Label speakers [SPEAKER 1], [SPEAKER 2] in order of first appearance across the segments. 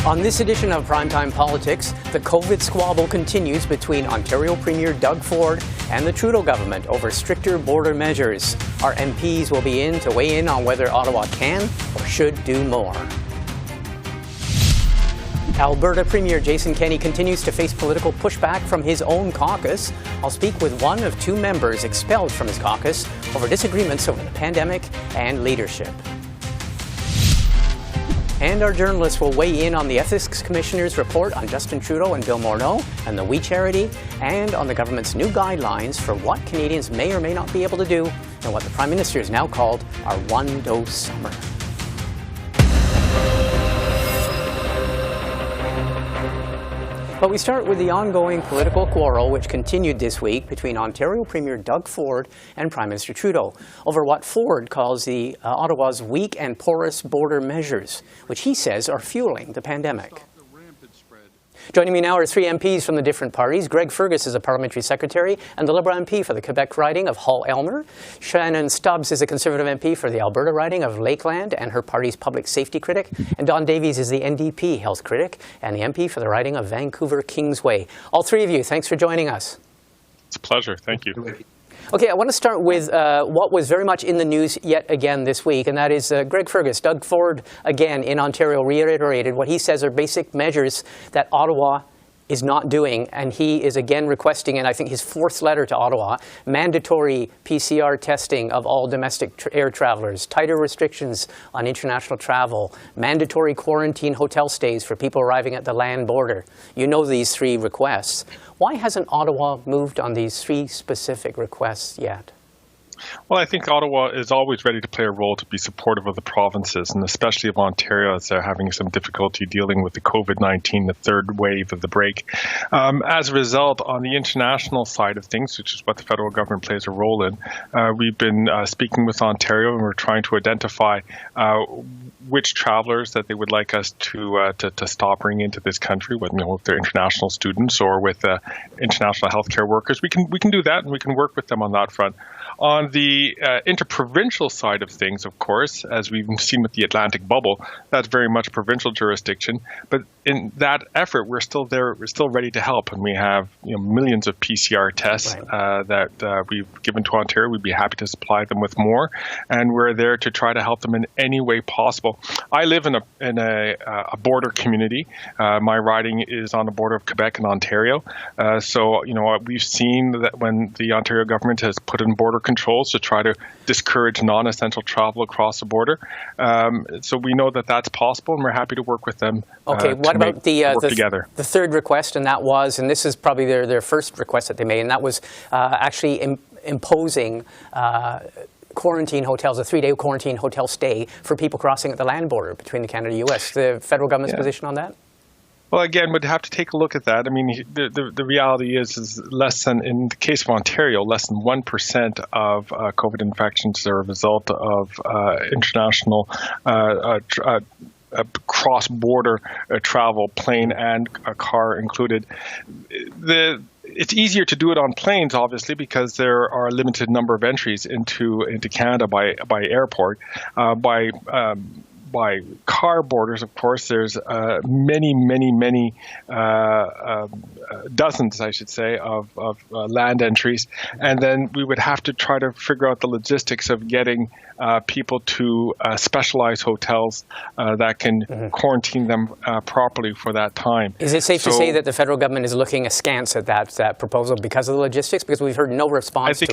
[SPEAKER 1] On this edition of Primetime Politics, the COVID squabble continues between Ontario Premier Doug Ford and the Trudeau government over stricter border measures. Our MPs will be in to weigh in on whether Ottawa can or should do more. Alberta Premier Jason Kenney continues to face political pushback from his own caucus. I'll speak with one of two members expelled from his caucus over disagreements over the pandemic and leadership. And our journalists will weigh in on the Ethics Commissioner's report on Justin Trudeau and Bill Morneau and the We Charity, and on the government's new guidelines for what Canadians may or may not be able to do and what the Prime Minister has now called our one-dose summer. But we start with the ongoing political quarrel which continued this week between Ontario Premier Doug Ford and Prime Minister Trudeau over what Ford calls the Ottawa's weak and porous border measures, which he says are fueling the pandemic. Joining me now are three MPs from the different parties. Greg Fergus is a parliamentary secretary and the Liberal MP for the Quebec riding of Hull-Elmer. Shannon Stubbs is a Conservative MP for the Alberta riding of Lakeland and her party's public safety critic. And Don Davies is the NDP health critic and the MP for the riding of Vancouver-Kingsway. All three of you, thanks for joining us.
[SPEAKER 2] It's a pleasure. Thank you.
[SPEAKER 1] Okay, I want to start with what was very much in the news yet again this week, and that is Greg Fergus. Doug Ford, again in Ontario, reiterated what he says are basic measures that Ottawa is not doing, and he is again requesting, and I think his fourth letter to Ottawa, mandatory PCR testing of all domestic air travelers, tighter restrictions on international travel, mandatory quarantine hotel stays for people arriving at the land border. You know these three requests. Why hasn't Ottawa moved on these three specific requests yet?
[SPEAKER 2] Well, I think Ottawa is always ready to play a role to be supportive of the provinces, and especially of Ontario as they're having some difficulty dealing with the COVID-19, the third wave of the break. As a result, on the international side of things, which is what the federal government plays a role in, we've been speaking with Ontario, and we're trying to identify which travelers that they would like us to stop bringing into this country, whether if they're international students or with international healthcare workers. We can do that, and we can work with them on that front. On the interprovincial side of things, of course, as we've seen with the Atlantic bubble, that's very much provincial jurisdiction. But in that effort, we're still there. We're still ready to help, and we have millions of PCR tests that we've given to Ontario. We'd be happy to supply them with more, and we're there to try to help them in any way possible. I live in a border community. My riding is on the border of Quebec and Ontario. So we've seen that when the Ontario government has put in border controls to try to discourage non-essential travel across the border. So we know that that's possible, and we're happy to work with them.
[SPEAKER 1] Okay, what about
[SPEAKER 2] the
[SPEAKER 1] third request, and that was, and this is probably their first request that they made, and that was actually imposing quarantine hotels, a 3-day quarantine hotel stay for people crossing at the land border between the Canada and the U.S. The federal government's position on that?
[SPEAKER 2] Well, again, we'd have to take a look at that. I mean, the reality is less than, in the case of Ontario, less than 1% of COVID infections are a result of international cross-border travel, plane and a car included. It's easier to do it on planes, obviously, because there are a limited number of entries into Canada by airport. By car borders, of course, there's many dozens, I should say, of land entries. And then we would have to try to figure out the logistics of getting people to specialized hotels that can quarantine them properly for that time.
[SPEAKER 1] Is it safe to say that the federal government is looking askance at that proposal because of the logistics? Because we've heard no response to it.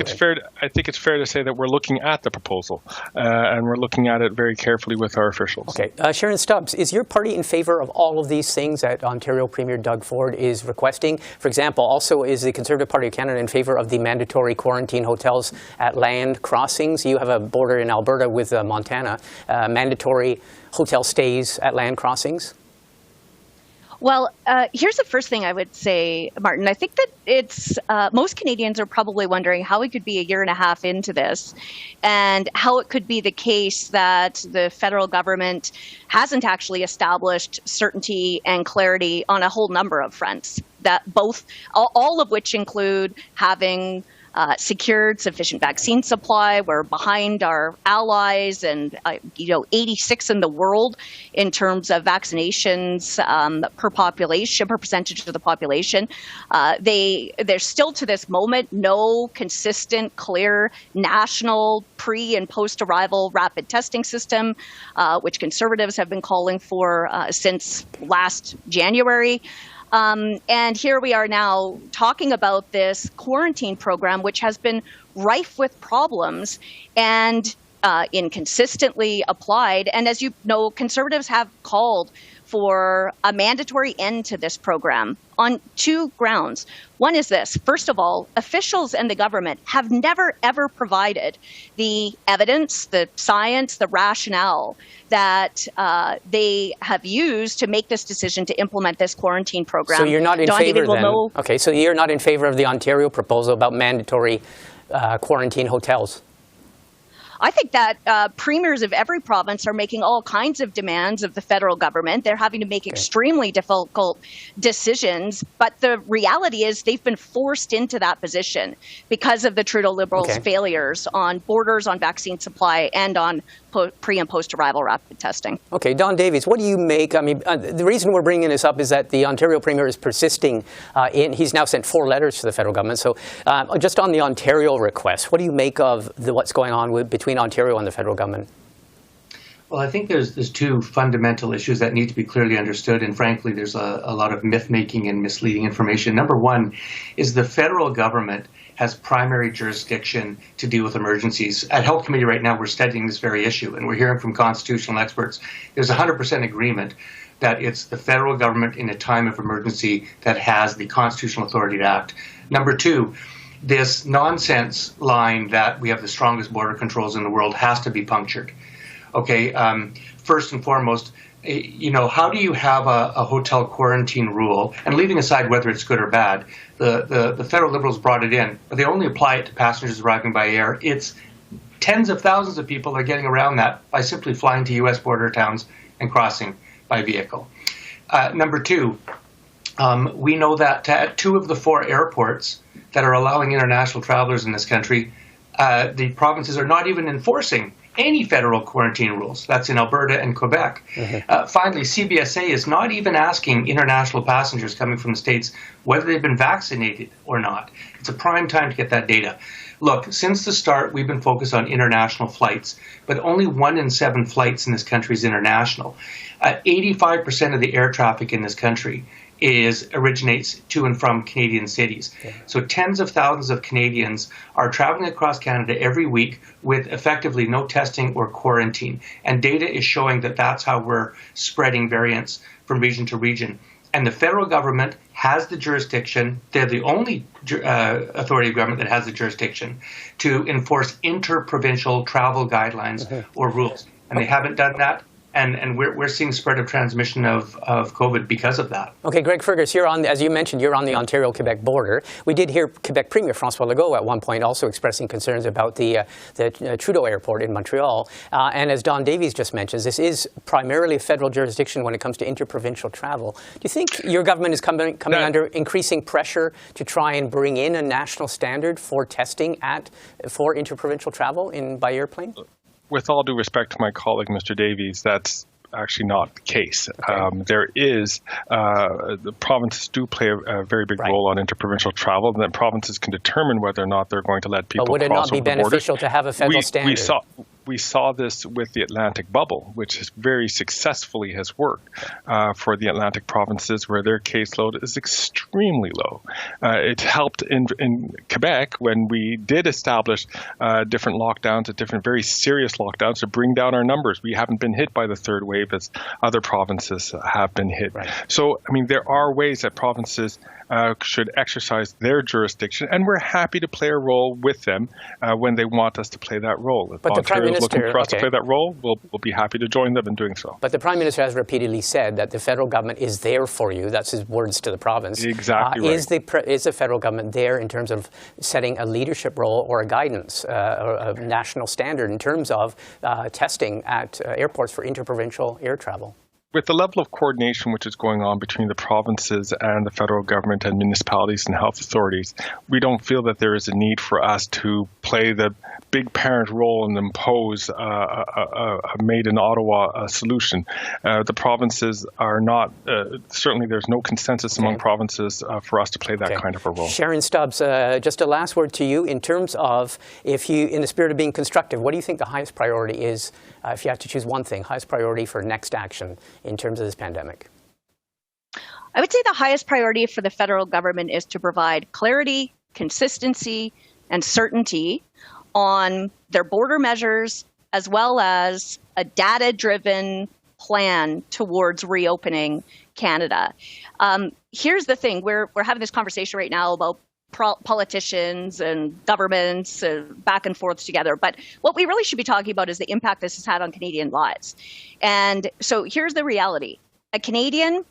[SPEAKER 2] I think it's fair to say that we're looking at the proposal, and we're looking at it very carefully with our officials.
[SPEAKER 1] Okay. Shannon Stubbs, is your party in favor of all of these things that Ontario Premier Doug Ford is requesting? For example, also is the Conservative Party of Canada in favor of the mandatory quarantine hotels at land crossings? You have a border in Alberta with Montana, mandatory hotel stays at land crossings?
[SPEAKER 3] Well, here's the first thing I would say, Martin. I think that it's most Canadians are probably wondering how it could be a year and a half into this and how it could be the case that the federal government hasn't actually established certainty and clarity on a whole number of fronts, that both, all of which include having secured sufficient vaccine supply. We're behind our allies and, 86 in the world in terms of vaccinations per population, per percentage of the population. There's still to this moment no consistent, clear national pre and post-arrival rapid testing system, which Conservatives have been calling for since last January. And here we are now talking about this quarantine program, which has been rife with problems and inconsistently applied. And as you know, Conservatives have called for a mandatory end to this program on two grounds. One is this. First of all, officials and the government have never, ever provided the evidence, the science, the rationale that they have used to make this decision to implement this quarantine program.
[SPEAKER 1] So you're not in
[SPEAKER 3] Don
[SPEAKER 1] favor
[SPEAKER 3] Davies will
[SPEAKER 1] then?
[SPEAKER 3] know.
[SPEAKER 1] Okay, so you're not in favor of the Ontario proposal about mandatory quarantine hotels?
[SPEAKER 3] I think that premiers of every province are making all kinds of demands of the federal government. They're having to make extremely difficult decisions. But the reality is they've been forced into that position because of the Trudeau Liberals' failures on borders, on vaccine supply, and on pre- and post-arrival rapid testing.
[SPEAKER 1] Okay, Don Davies, what do you make? I mean, the reason we're bringing this up is that the Ontario Premier is persisting he's now sent 4 letters to the federal government. So just on the Ontario request, what do you make of what's going on between Ontario and the federal government?
[SPEAKER 4] Well, I think there's two fundamental issues that need to be clearly understood, and frankly, there's a lot of myth-making and misleading information. Number one is the federal government has primary jurisdiction to deal with emergencies. At Health Committee right now, we're studying this very issue, and we're hearing from constitutional experts. There's 100% agreement that it's the federal government in a time of emergency that has the constitutional authority to act. Number two, this nonsense line that we have the strongest border controls in the world has to be punctured. Okay, first and foremost, how do you have a hotel quarantine rule? And leaving aside whether it's good or bad, the federal Liberals brought it in, but they only apply it to passengers arriving by air. It's tens of thousands of people are getting around that by simply flying to U.S. border towns and crossing by vehicle. Number two, we know that at 2 of the 4 airports that are allowing international travelers in this country, the provinces are not even enforcing any federal quarantine rules. That's in Alberta and Quebec. Finally, CBSA is not even asking international passengers coming from the States whether they've been vaccinated or not. It's a prime time to get that data. Look, since the start, we've been focused on international flights, but only 1 in 7 flights in this country is international. 85% of the air traffic in this country originates to and from Canadian cities. So tens of thousands of Canadians are traveling across Canada every week with effectively no testing or quarantine. And data is showing that that's how we're spreading variants from region to region. And the federal government has the jurisdiction, they're the only authority of government that has the jurisdiction to enforce interprovincial travel guidelines or rules. And they haven't done that. And we're seeing spread of transmission of COVID because of that.
[SPEAKER 1] Okay, Greg Fergus, as you mentioned, you're on the Ontario-Quebec border. We did hear Quebec Premier François Legault at one point also expressing concerns about the Trudeau Airport in Montreal. And as Don Davies just mentions, this is primarily a federal jurisdiction when it comes to interprovincial travel. Do you think your government is coming under increasing pressure to try and bring in a national standard for testing for interprovincial travel by airplane?
[SPEAKER 2] With all due respect to my colleague, Mr. Davies, that's actually not the case. There is, the provinces do play a very big role on interprovincial travel, and then provinces can determine whether or not they're going to let people cross over the border.
[SPEAKER 1] But would it not be beneficial to have a federal standard?
[SPEAKER 2] We saw this with the Atlantic bubble, which very successfully has worked for the Atlantic provinces where their caseload is extremely low. It helped in Quebec when we did establish different lockdowns, different very serious lockdowns to bring down our numbers. We haven't been hit by the third wave as other provinces have been hit. So, I mean, there are ways that provinces should exercise their jurisdiction, and we're happy to play a role with them when they want us to play that role. If Ontario is looking for us to play that role, we'll be happy to join them in doing so.
[SPEAKER 1] But the Prime Minister has repeatedly said that the federal government is there for you. That's his words to the province.
[SPEAKER 2] Exactly right.
[SPEAKER 1] Is the federal government there in terms of setting a leadership role or a guidance, or a national standard in terms of testing at airports for interprovincial air travel?
[SPEAKER 2] with the level of coordination which is going on between the provinces and the federal government and municipalities and health authorities, we don't feel that there is a need for us to play the big parent role and impose a made in Ottawa solution. The provinces are not, certainly there's no consensus among provinces for us to play that kind of a role.
[SPEAKER 1] Shannon Stubbs, just a last word to you in terms of, if you, in the spirit of being constructive, what do you think the highest priority is, if you have to choose one thing, highest priority for next action in terms of this pandemic?
[SPEAKER 3] I would say the highest priority for the federal government is to provide clarity, consistency, and certainty on their border measures, as well as a data-driven plan towards reopening Canada. Here's the thing, we're having this conversation right now about politicians and governments back and forth together. But what we really should be talking about is the impact this has had on Canadian lives. And so here's the reality. A Canadian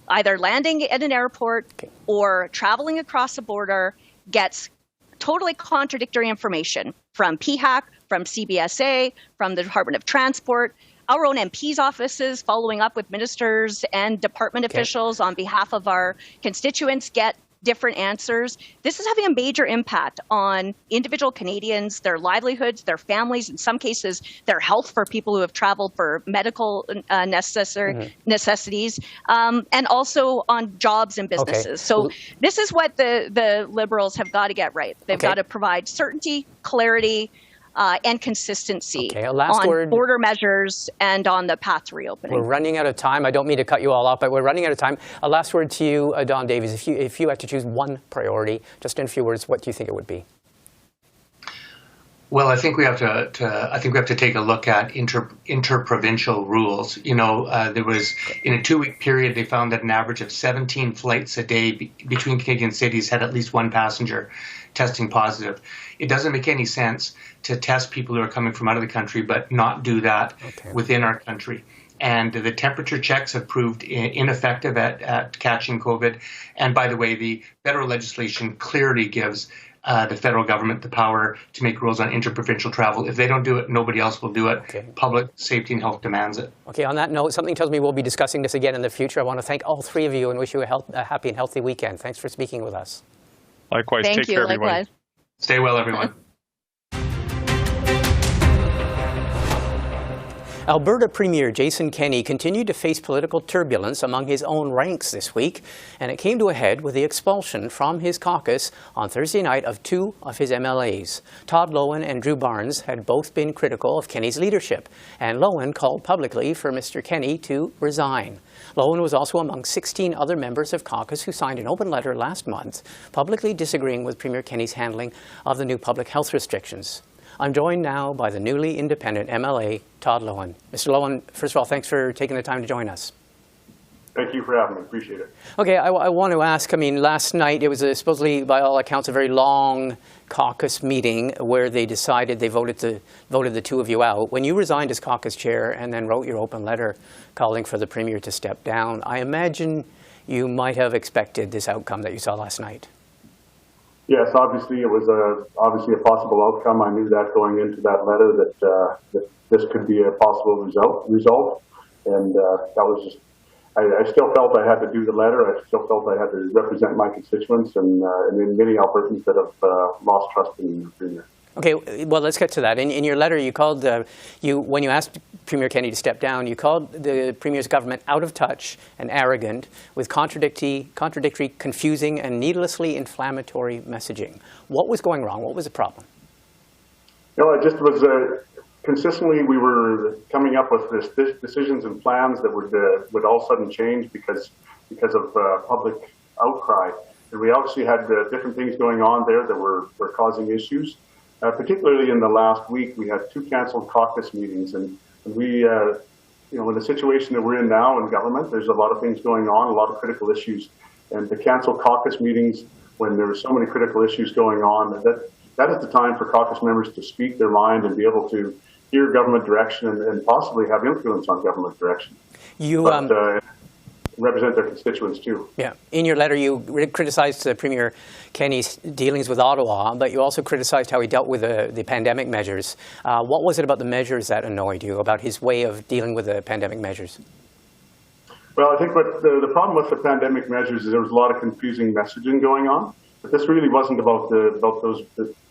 [SPEAKER 3] either landing at an airport or traveling across the border gets totally contradictory information from PHAC, from CBSA, from the Department of Transport, our own MPs' offices following up with ministers and department officials on behalf of our constituents get different answers. This is having a major impact on individual Canadians, their livelihoods, their families, in some cases, their health for people who have traveled for medical necessities, and also on jobs and businesses. So this is what the Liberals have got to get right. They've got to provide certainty, clarity, and consistency on border measures and on the path to reopening.
[SPEAKER 1] We're running out of time. I don't mean to cut you all off, but we're running out of time. A last word to you, Don Davies. If you had to choose one priority, just in a few words, what do you think it would be?
[SPEAKER 4] Well, I think we have to take a look at interprovincial rules. You know, there was, in a 2-week period, they found that an average of 17 flights a day between Canadian cities had at least one passenger testing positive. It doesn't make any sense to test people who are coming from out of the country, but not do that within our country. And the temperature checks have proved ineffective at catching COVID. And by the way, the federal legislation clearly gives the federal government the power to make rules on interprovincial travel. If they don't do it, nobody else will do it. Public safety and health demands it.
[SPEAKER 1] Okay, on that note, something tells me we'll be discussing this again in the future. I want to thank all three of you and wish you a happy and healthy weekend. Thanks for speaking with us.
[SPEAKER 2] Likewise. Take care, everyone.
[SPEAKER 3] Likewise.
[SPEAKER 4] Stay well, everyone.
[SPEAKER 1] Alberta Premier Jason Kenney continued to face political turbulence among his own ranks this week, and it came to a head with the expulsion from his caucus on Thursday night of 2 of his MLAs. Todd Loewen and Drew Barnes had both been critical of Kenney's leadership, and Loewen called publicly for Mr. Kenney to resign. Loewen was also among 16 other members of caucus who signed an open letter last month, publicly disagreeing with Premier Kenney's handling of the new public health restrictions. I'm joined now by the newly independent MLA, Todd Loewen. Mr. Loewen, first of all, thanks for taking the time to join us.
[SPEAKER 5] Thank you for having me. Appreciate it.
[SPEAKER 1] Okay, I want to ask, I mean, last night it was supposedly, by all accounts, a very long caucus meeting where they decided they voted the two of you out. When you resigned as caucus chair and then wrote your open letter calling for the Premier to step down, I imagine you might have expected this outcome that you saw last night.
[SPEAKER 5] Yes, obviously it was obviously a possible outcome. I knew that going into that letter that this could be a possible result, and that was just. I still felt I had to do the letter. I still felt I had to represent my constituents and in many Albertans that have lost trust in the Premier. Okay,
[SPEAKER 1] well, let's get to that. In your letter, you called when you asked Premier Kenney to step down, you called the Premier's government out of touch and arrogant with contradictory, confusing, and needlessly inflammatory messaging. What was going wrong? What was the problem?
[SPEAKER 5] No, it just was consistently we were coming up with this decisions and plans that would all of a sudden change because of public outcry. And we obviously had different things going on there that were causing issues. Particularly in the last week, we had 2 canceled caucus meetings, and we, in the situation that we're in now in government, there's a lot of things going on, a lot of critical issues, and the canceled caucus meetings, when there were so many critical issues going on, that is the time for caucus members to speak their mind and be able to hear government direction and possibly have influence on government direction. Represent their constituents too.
[SPEAKER 1] Yeah. In your letter, you criticized Premier Kenney's dealings with Ottawa, but you also criticized how he dealt with the pandemic measures. What was it about the measures that annoyed you, about his way of dealing with the pandemic measures?
[SPEAKER 5] Well, I think what the problem with the pandemic measures is there was a lot of confusing messaging going on. But this really wasn't about the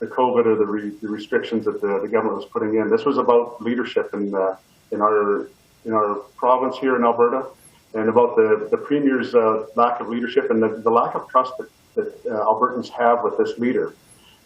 [SPEAKER 5] COVID or the restrictions that the government was putting in. This was about leadership in our province here in Alberta, and about the Premier's lack of leadership and the lack of trust that Albertans have with this leader.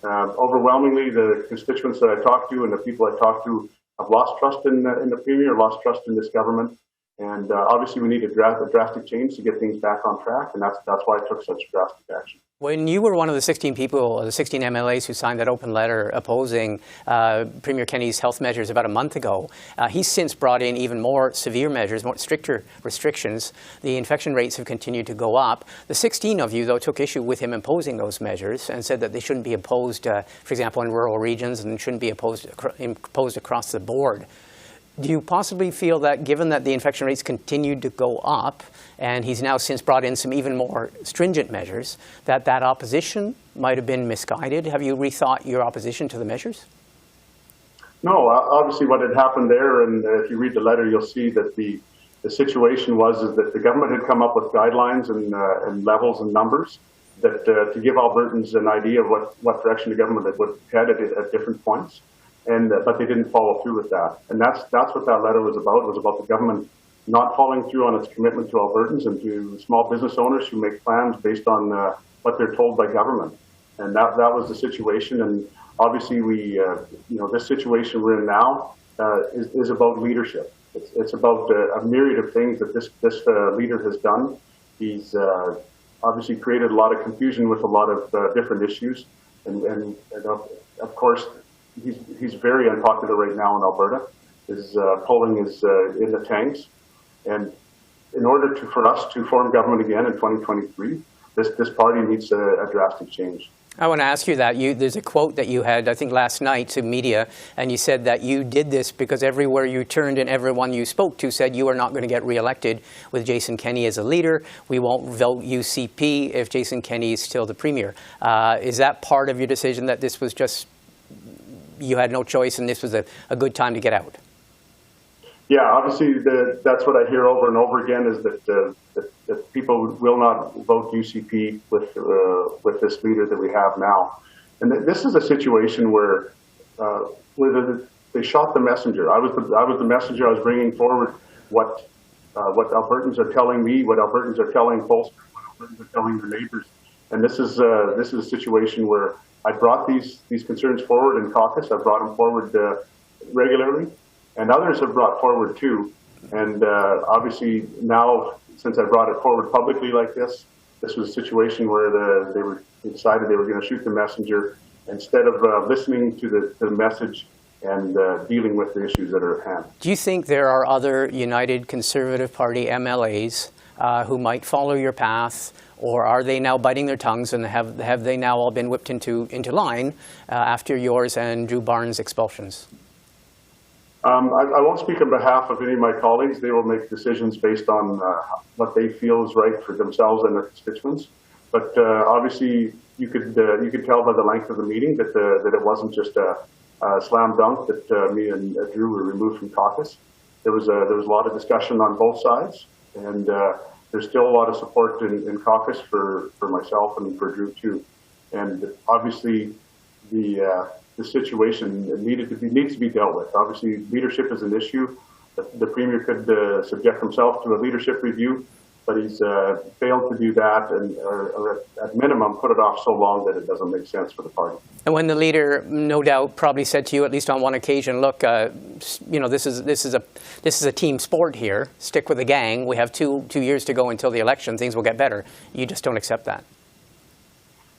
[SPEAKER 5] Overwhelmingly, the constituents that I talked to and the people I talked to have lost trust in the Premier, lost trust in this government. And obviously, we need a drastic change to get things back on track, and that's why I took such drastic action.
[SPEAKER 1] When you were one of the 16 people, the 16 MLAs who signed that open letter opposing Premier Kenney's health measures about a month ago, he's since brought in even more severe measures, more stricter restrictions. The infection rates have continued to go up. The 16 of you, though, took issue with him imposing those measures and said that they shouldn't be imposed, for example, in rural regions, and shouldn't be imposed across the board. Do you possibly feel that, given that the infection rates continued to go up, and he's now since brought in some even more stringent measures, that opposition might have been misguided? Have you rethought your opposition to the measures?
[SPEAKER 5] No, obviously what had happened there, and if you read the letter, you'll see that the situation was that the government had come up with guidelines and levels and numbers that to give Albertans an idea of what direction the government would head at different points. But they didn't follow through with that. And that's what that letter was about. It was about the government not following through on its commitment to Albertans and to small business owners who make plans based on what they're told by government. And that was the situation. And obviously this situation we're in now is about leadership. It's about a myriad of things that this leader has done. He's obviously created a lot of confusion with a lot of different issues. And of course, he's very unpopular right now in Alberta. His polling is in the tanks, and in order for us to form government again in 2023, this party needs a drastic change.
[SPEAKER 1] I want to ask you that. There's a quote that you had, I think, last night to media, and you said that you did this because everywhere you turned and everyone you spoke to said you are not going to get reelected with Jason Kenney as a leader. We won't vote UCP if Jason Kenney is still the Premier. Is that part of your decision, that this was just you had no choice and this was a good time to get out?
[SPEAKER 5] Yeah, obviously that's what I hear over and over again, is that people will not vote UCP with this leader that we have now. And this is a situation where they shot the messenger. I was the messenger. I was bringing forward what Albertans are telling me, what Albertans are telling pollsters, what Albertans are telling their neighbors. And this is a situation where I brought these concerns forward in caucus. I brought them forward regularly, and others have brought forward too. And obviously now, since I brought it forward publicly like this was a situation where they decided they were going to shoot the messenger instead of listening to the message and dealing with the issues that are at hand.
[SPEAKER 1] Do you think there are other United Conservative Party MLAs who might follow your path? Or are they now biting their tongues, and have they now all been whipped into line after yours and Drew Barnes' expulsions?
[SPEAKER 5] I won't speak on behalf of any of my colleagues. They will make decisions based on what they feel is right for themselves and their constituents. But obviously, you could tell by the length of the meeting that it wasn't just a slam dunk that me and Drew were removed from caucus. There was a lot of discussion on both sides, and there's still a lot of support in caucus for myself and for Drew too. And obviously, the situation needs to be dealt with. Obviously, leadership is an issue. The Premier could subject himself to a leadership review, but he's failed to do that, or at minimum put it off so long that it doesn't make sense for the party. And
[SPEAKER 1] when the leader, no doubt, probably said to you, at least on one occasion, look, this is a team sport here. Stick with the gang. We have two years to go until the election. Things will get better. You just don't accept that.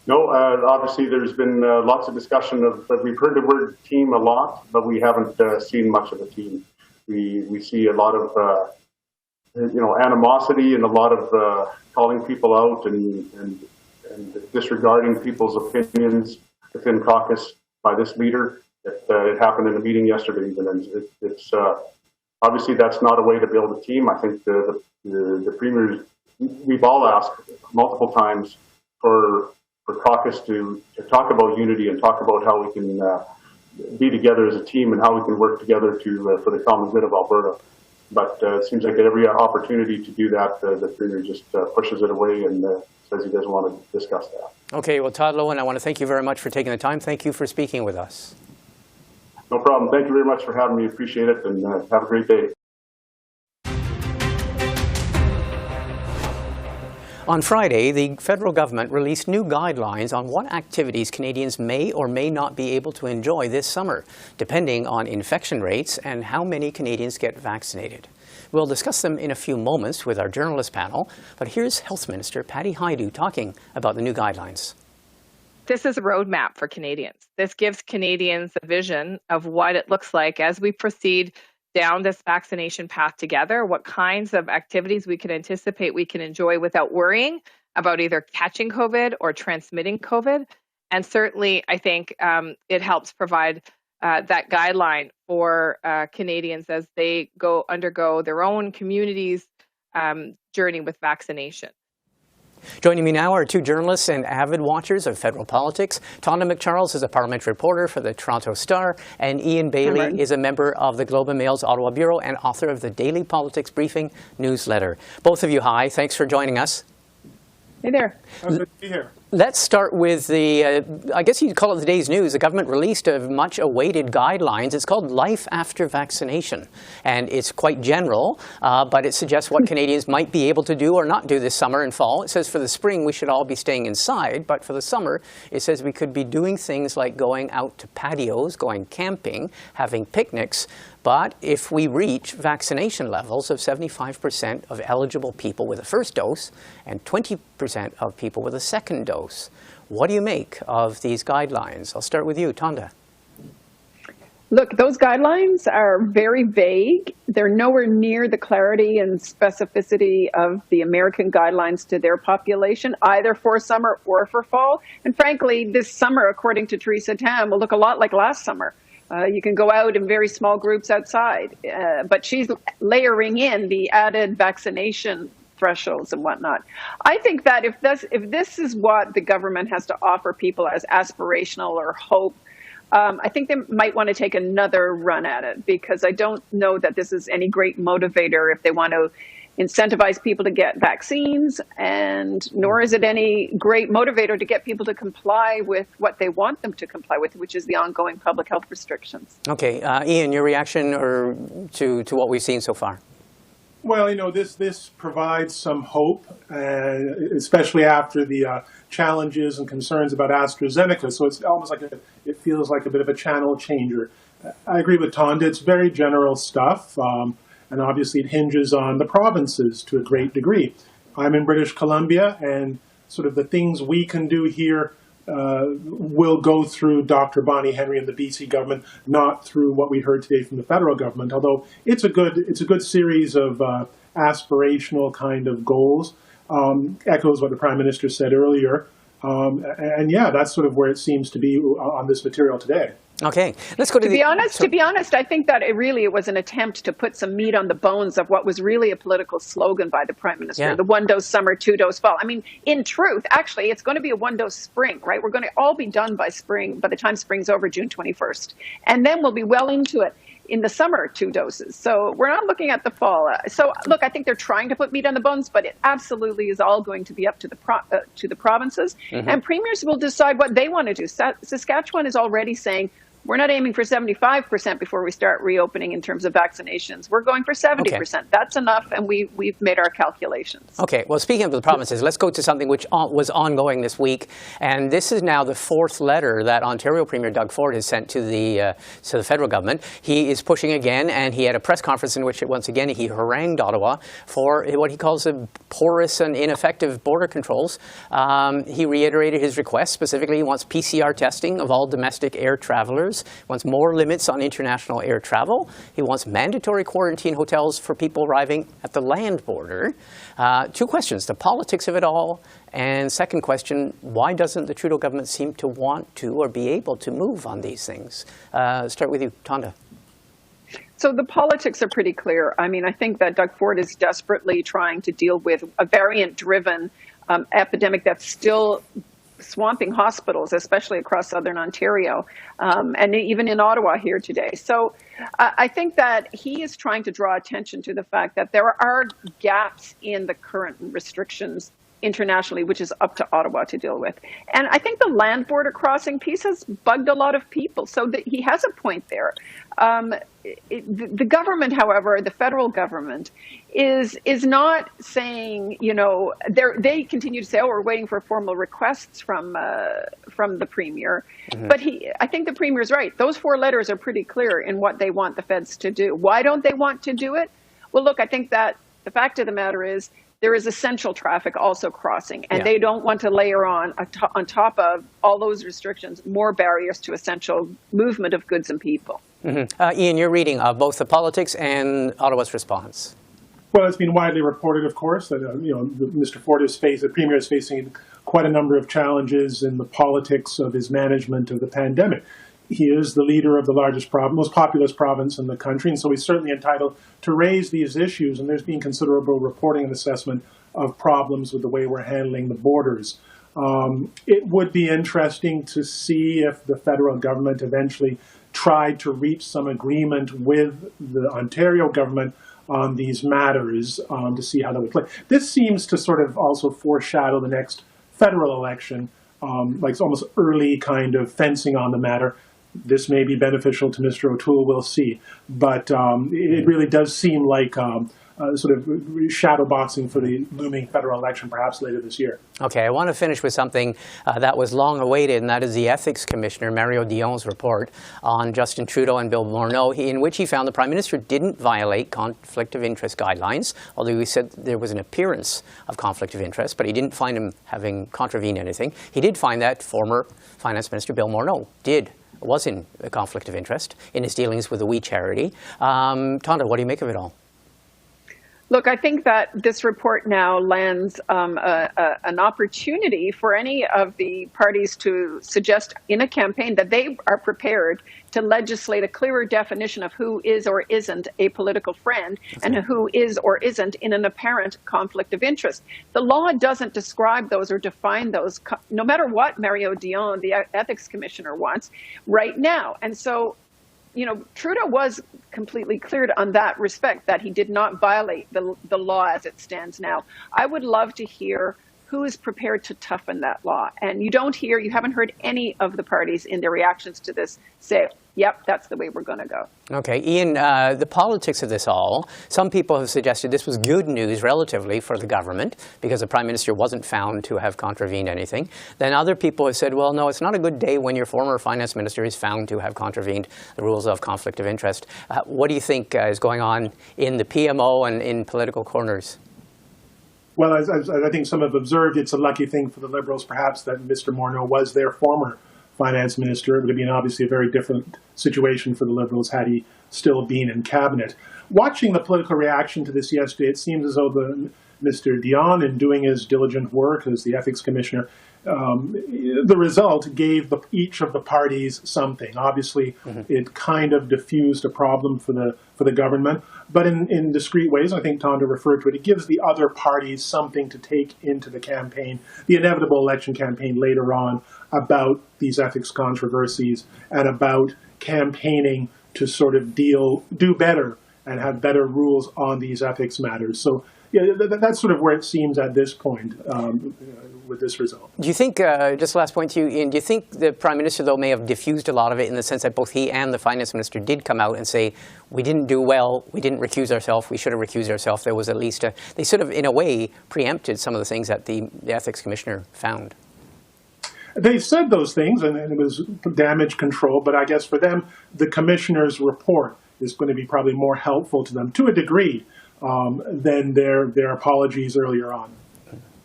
[SPEAKER 5] No, obviously there's been lots of discussion we've heard the word team a lot, but we haven't seen much of a team. We see a lot of animosity and a lot of calling people out and disregarding people's opinions within caucus by this leader. It happened in a meeting yesterday even, and it's obviously that's not a way to build a team. I think the Premier, we've all asked multiple times for caucus to talk about unity and talk about how we can be together as a team and how we can work together for the common good of Alberta. But it seems like at every opportunity to do that, the Premier just pushes it away and says he doesn't want to discuss that.
[SPEAKER 1] Okay, well, Todd Loewen, I want to thank you very much for taking the time. Thank you for speaking with us.
[SPEAKER 5] No problem. Thank you very much for having me. Appreciate it, and have a great day.
[SPEAKER 1] On Friday, the federal government released new guidelines on what activities Canadians may or may not be able to enjoy this summer, depending on infection rates and how many Canadians get vaccinated. We'll discuss them in a few moments with our journalist panel, but here's Health Minister Patty Hajdu talking about the new guidelines.
[SPEAKER 6] This is a roadmap for Canadians. This gives Canadians a vision of what it looks like as we proceed down this vaccination path together, what kinds of activities we can anticipate we can enjoy without worrying about either catching COVID or transmitting COVID. And certainly, I think it helps provide that guideline for Canadians as they undergo their own community's journey with vaccination.
[SPEAKER 1] Joining me now are two journalists and avid watchers of federal politics. Tonda MacCharles is a parliamentary reporter for the Toronto Star, and Ian Bailey is a member of the Globe and Mail's Ottawa Bureau and author of the Daily Politics Briefing newsletter. Both of you, hi. Thanks for joining us.
[SPEAKER 6] Hey there.
[SPEAKER 7] Good to be here.
[SPEAKER 1] Let's start with the, I guess you'd call it the day's news. The government released a much-awaited guidelines. It's called Life After Vaccination, and it's quite general, but it suggests what Canadians might be able to do or not do this summer and fall. It says for the spring we should all be staying inside, but for the summer it says we could be doing things like going out to patios, going camping, having picnics, but if we reach vaccination levels of 75% of eligible people with a first dose and 20% of people with a second dose, what do you make of these guidelines? I'll start with you, Tonda.
[SPEAKER 8] Look, those guidelines are very vague. They're nowhere near the clarity and specificity of the American guidelines to their population, either for summer or for fall. And frankly, this summer, according to Theresa Tam, will look a lot like last summer. You can go out in very small groups outside, but she's layering in the added vaccination thresholds and whatnot. I think that if this is what the government has to offer people as aspirational or hope, I think they might want to take another run at it, because I don't know that this is any great motivator if they want to incentivize people to get vaccines, and nor is it any great motivator to get people to comply with what they want them to comply with, which is the ongoing public health restrictions.
[SPEAKER 1] Okay, Ian, your reaction to what we've seen so far?
[SPEAKER 7] Well, this provides some hope, especially after the challenges and concerns about AstraZeneca. So it's almost like it feels like a bit of a channel changer. I agree with Tonda. It's very general stuff. And obviously it hinges on the provinces to a great degree. I'm in British Columbia, and sort of the things we can do here will go through Dr. Bonnie Henry and the BC government, not through what we heard today from the federal government, although it's a good series of aspirational kind of goals. Echoes what the Prime Minister said earlier. And yeah, that's sort of where it seems to be on this material today.
[SPEAKER 1] Okay, let's go to
[SPEAKER 8] be honest, I think that it was an attempt to put some meat on the bones of what was really a political slogan by the Prime Minister, the 1-dose summer, 2-dose fall. I mean, in truth, actually, it's going to be a 1-dose spring, right? We're going to all be done by the time spring's over, June 21st. And then we'll be well into it in the summer, 2 doses. So we're not looking at the fall. So look, I think they're trying to put meat on the bones, but it absolutely is all going to be up to the provinces. Mm-hmm. And premiers will decide what they want to do. Saskatchewan is already saying, we're not aiming for 75% before we start reopening in terms of vaccinations. We're going for 70%. Okay. That's enough, and we've made our calculations.
[SPEAKER 1] Okay. Well, speaking of the provinces, let's go to something which was ongoing this week, and this is now the 4th letter that Ontario Premier Doug Ford has sent to the federal government. He is pushing again, and he had a press conference in which once again he harangued Ottawa for what he calls a porous and ineffective border controls. He reiterated his request. Specifically, he wants PCR testing of all domestic air travelers. Wants more limits on international air travel. He wants mandatory quarantine hotels for people arriving at the land border. 2 questions, the politics of it all, and second question, why doesn't the Trudeau government seem to want to or be able to move on these things? Start with you, Tonda.
[SPEAKER 8] So the politics are pretty clear. I mean, I think that Doug Ford is desperately trying to deal with a variant-driven epidemic that's still swamping hospitals, especially across southern Ontario, and even in Ottawa here today. So I think that he is trying to draw attention to the fact that there are gaps in the current restrictions internationally, which is up to Ottawa to deal with. And I think the land border crossing piece has bugged a lot of people. So he has a point there. The government, however, the federal government, is not saying, they continue to say, we're waiting for formal requests from the Premier. Mm-hmm. But I think the Premier is right. Those 4 letters are pretty clear in what they want the feds to do. Why don't they want to do it? Well, look, I think that the fact of the matter is there is essential traffic also crossing, and they don't want to layer on top of all those restrictions more barriers to essential movement of goods and people.
[SPEAKER 1] Mm-hmm. Ian, you're reading both the Politics and Ottawa's response.
[SPEAKER 7] Well, it's been widely reported, of course, that Mr. Ford the Premier is facing quite a number of challenges in the politics of his management of the pandemic. He is the leader of the most populous province in the country, and so he's certainly entitled to raise these issues. And there's been considerable reporting and assessment of problems with the way we're handling the borders. It would be interesting to see if the federal government eventually tried to reach some agreement with the Ontario government on these matters to see how that would play. This seems to sort of also foreshadow the next federal election, like it's almost early kind of fencing on the matter. This may be beneficial to Mr. O'Toole, we'll see. But it really does seem like sort of shadow boxing for the looming federal election perhaps later this year.
[SPEAKER 1] Okay, I want to finish with something that was long awaited, and that is the Ethics Commissioner, Mario Dion's report on Justin Trudeau and Bill Morneau, in which he found the Prime Minister didn't violate conflict of interest guidelines, although he said there was an appearance of conflict of interest, but he didn't find him having contravened anything. He did find that former Finance Minister Bill Morneau was in a conflict of interest in his dealings with the We Charity. Tonda, what do you make of it all?
[SPEAKER 8] Look, I think that this report now lands an opportunity for any of the parties to suggest in a campaign that they are prepared to legislate a clearer definition of who is or isn't a political friend and who is or isn't in an apparent conflict of interest. The law doesn't describe those or define those, no matter what Mario Dion, the Ethics Commissioner, wants right now. And so, Trudeau was completely cleared on that respect, that he did not violate the law as it stands now. I would love to hear who is prepared to toughen that law. And you haven't heard any of the parties in their reactions to this say, yep, that's the way we're going to go.
[SPEAKER 1] Okay, Ian, the politics of this all, some people have suggested this was good news relatively for the government because the Prime Minister wasn't found to have contravened anything. Then other people have said, well, no, it's not a good day when your former Finance Minister is found to have contravened the rules of conflict of interest. What do you think is going on in the PMO and in political corners?
[SPEAKER 7] Well, as I think some have observed, it's a lucky thing for the Liberals, perhaps, that Mr. Morneau was their former Finance Minister. It would have been obviously a very different situation for the Liberals had he still been in cabinet. Watching the political reaction to this yesterday, it seems as though Mr. Dion, in doing his diligent work as the Ethics Commissioner, the result gave each of the parties something. Obviously, it kind of diffused a problem for the government, but in discrete ways, I think Tonda referred to it, it gives the other parties something to take into the campaign, the inevitable election campaign later on, about these ethics controversies and about campaigning to sort of do better and have better rules on these ethics matters. So yeah, that's sort of where it seems at this point with this result.
[SPEAKER 1] Do you think, just last point to you, Ian, do you think the Prime Minister, though, may have diffused a lot of it in the sense that both he and the Finance Minister did come out and say, we didn't do well, we didn't recuse ourselves, we should have recused ourselves. There was at least they sort of, in a way, preempted some of the things that the Ethics Commissioner found.
[SPEAKER 7] They said those things, and it was damage control, but I guess for them, the Commissioner's report is going to be probably more helpful to them, to a degree, than their apologies earlier on.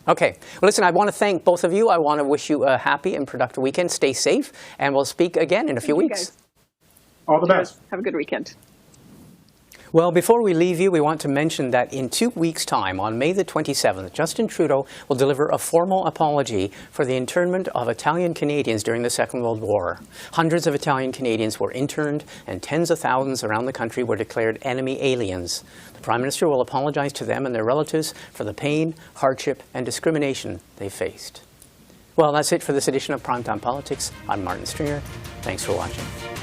[SPEAKER 1] Okay. Well, listen, I want to thank both of you. I want to wish you a happy and productive weekend. Stay safe, and we'll speak again in a few weeks.
[SPEAKER 8] Guys.
[SPEAKER 7] All the best.
[SPEAKER 8] Have a good weekend.
[SPEAKER 1] Well, before we leave you, we want to mention that in 2 weeks' time, on May the 27th, Justin Trudeau will deliver a formal apology for the internment of Italian Canadians during the Second World War. Hundreds of Italian Canadians were interned, and tens of thousands around the country were declared enemy aliens. The Prime Minister will apologize to them and their relatives for the pain, hardship, and discrimination they faced. Well, that's it for this edition of Primetime Politics. I'm Martin Stringer. Thanks for watching.